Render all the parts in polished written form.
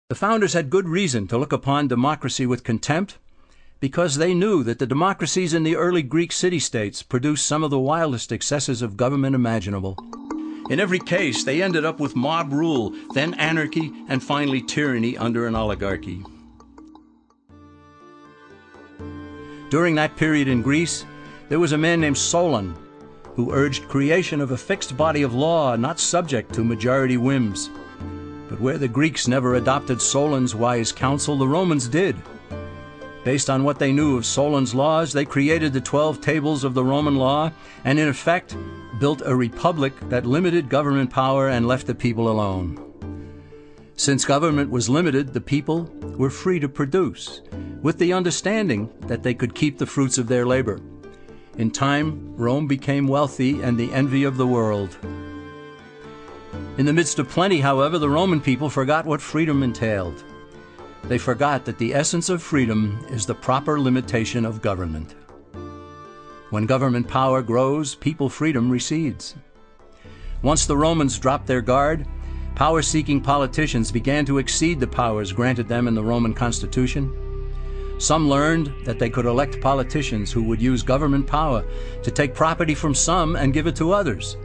The founders had good reason to look upon democracy with contempt, because they knew that the democracies in the early Greek city-states produced some of the wildest excesses of government imaginable. In every case, they ended up with mob rule, then anarchy, and finally tyranny under an oligarchy. During that period in Greece, there was a man named Solon, who urged creation of a fixed body of law not subject to majority whims. But where the Greeks never adopted Solon's wise counsel, the Romans did. Based on what they knew of Solon's laws, they created the 12 tables of the Roman law and, in effect, built a republic that limited government power and left the people alone. Since government was limited, the people were free to produce, with the understanding that they could keep the fruits of their labor. In time, Rome became wealthy and the envy of the world. In the midst of plenty, however, the Roman people forgot what freedom entailed. They forgot that the essence of freedom is the proper limitation of government. When government power grows, people freedom recedes. Once the Romans dropped their guard, power-seeking politicians began to exceed the powers granted them in the Roman Constitution. Some learned that they could elect politicians who would use government power to take property from some and give it to others.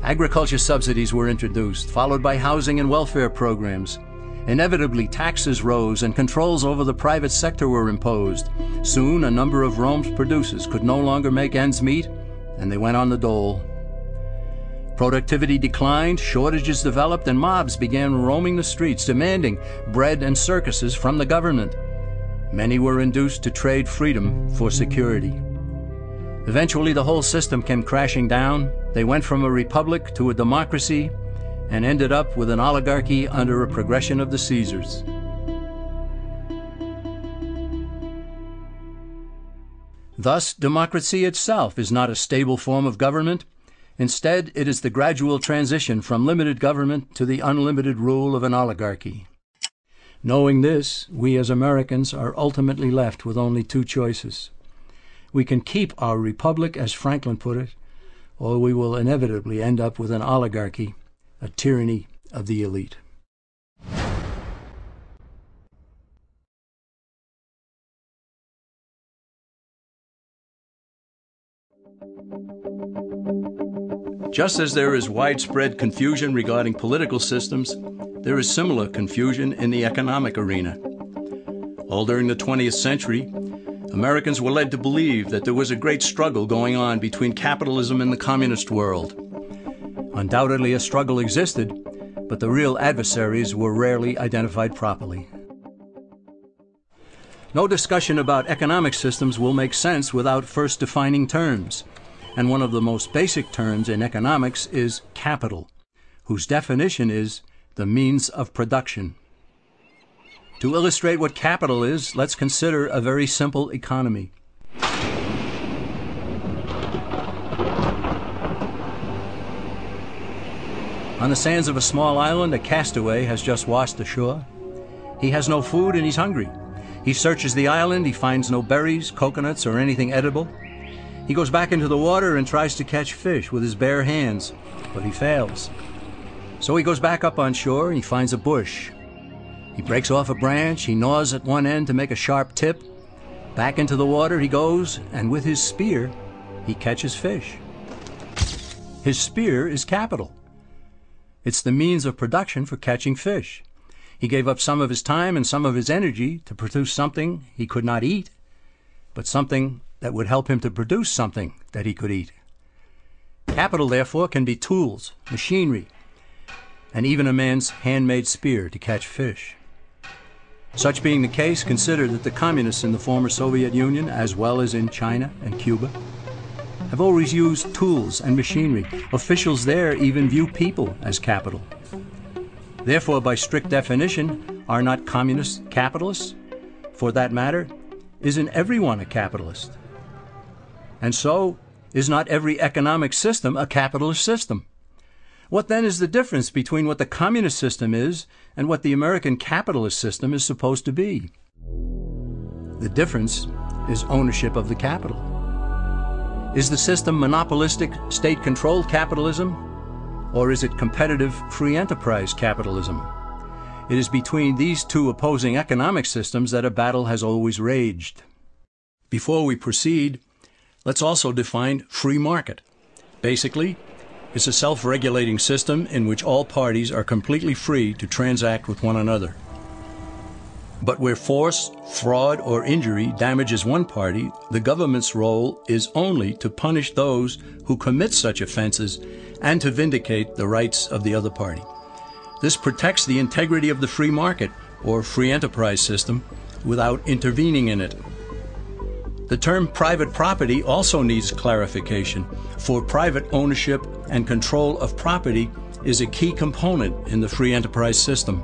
Agriculture subsidies were introduced, followed by housing and welfare programs. Inevitably, taxes rose and controls over the private sector were imposed. Soon, a number of Rome's producers could no longer make ends meet, and they went on the dole. Productivity declined, shortages developed, and mobs began roaming the streets, demanding bread and circuses from the government. Many were induced to trade freedom for security. Eventually, the whole system came crashing down. They went from a republic to a democracy and ended up with an oligarchy under a progression of the Caesars. Thus, democracy itself is not a stable form of government. Instead, it is the gradual transition from limited government to the unlimited rule of an oligarchy. Knowing this, we as Americans are ultimately left with only two choices. We can keep our republic, as Franklin put it, or we will inevitably end up with an oligarchy, a tyranny of the elite. Just as there is widespread confusion regarding political systems, there is similar confusion in the economic arena. All during the 20th century, Americans were led to believe that there was a great struggle going on between capitalism and the communist world. Undoubtedly, a struggle existed, but the real adversaries were rarely identified properly. No discussion about economic systems will make sense without first defining terms. And one of the most basic terms in economics is capital, whose definition is the means of production. To illustrate what capital is, let's consider a very simple economy. On the sands of a small island, a castaway has just washed ashore. He has no food and he's hungry. He searches the island, he finds no berries, coconuts, or anything edible. He goes back into the water and tries to catch fish with his bare hands, but he fails. So he goes back up on shore and he finds a bush. He breaks off a branch, he gnaws at one end to make a sharp tip. Back into the water he goes, and with his spear, he catches fish. His spear is capital. It's the means of production for catching fish. He gave up some of his time and some of his energy to produce something he could not eat, but something that would help him to produce something that he could eat. Capital, therefore, can be tools, machinery, and even a man's handmade spear to catch fish. Such being the case, consider that the communists in the former Soviet Union, as well as in China and Cuba, have always used tools and machinery. Officials there even view people as capital. Therefore, by strict definition, are not communists capitalists? For that matter, isn't everyone a capitalist? And so, is not every economic system a capitalist system? What then is the difference between what the communist system is and what the American capitalist system is supposed to be? The difference is ownership of the capital. Is the system monopolistic, state-controlled capitalism, or is it competitive, free enterprise capitalism? It is between these two opposing economic systems that a battle has always raged. Before we proceed, let's also define free market. Basically, it's a self-regulating system in which all parties are completely free to transact with one another. But where force, fraud, or injury damages one party, the government's role is only to punish those who commit such offenses and to vindicate the rights of the other party. This protects the integrity of the free market, or free enterprise system, without intervening in it. The term private property also needs clarification, for private ownership and control of property is a key component in the free enterprise system.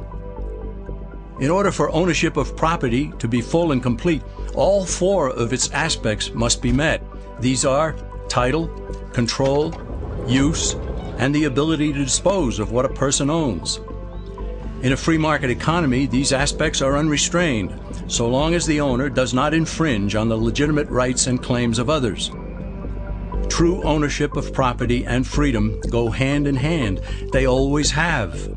In order for ownership of property to be full and complete, all four of its aspects must be met. These are title, control, use, and the ability to dispose of what a person owns. In a free market economy, these aspects are unrestrained, so long as the owner does not infringe on the legitimate rights and claims of others. True ownership of property and freedom go hand in hand. They always have.